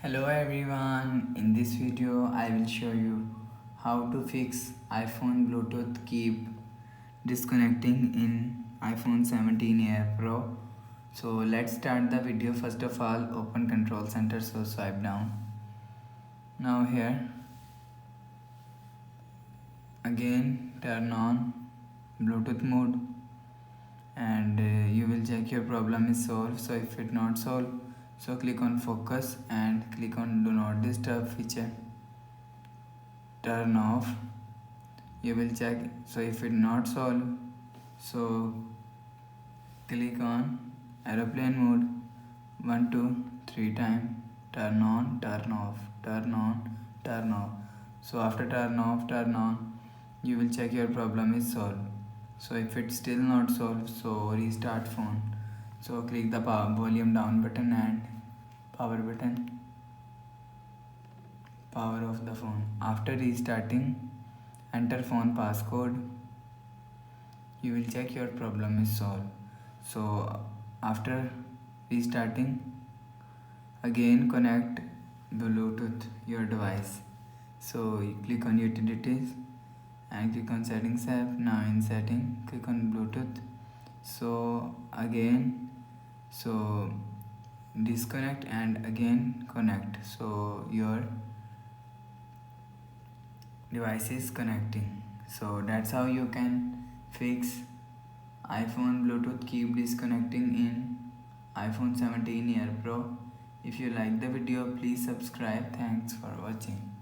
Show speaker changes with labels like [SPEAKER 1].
[SPEAKER 1] Hello everyone, in this video I will show you how to fix iPhone Bluetooth keep disconnecting in iPhone 17 Air Pro. So let's start the video. First of all, open control center, so swipe down. Now here again turn on Bluetooth mode and you will check your problem is solved. So if it not solved, so click on focus and click on do not disturb feature, turn off. You will check. So if it not solved, so click on aeroplane mode 1 2 3 time, turn on, turn off, turn on, turn off. So after turn off, turn on, you will check your problem is solved. So if it's still not solved, so restart phone. So click the power volume down button and power button, power off the phone. After restarting, enter phone passcode. You will check your problem is solved. So after restarting, again connect Bluetooth your device. So you click on utilities and click on settings app. Now in setting, click on Bluetooth. So again, so disconnect and again connect. So your device is connecting. So that's how you can fix iPhone Bluetooth keep disconnecting in iPhone 17 Air Pro. If you like the video, please subscribe. Thanks for watching.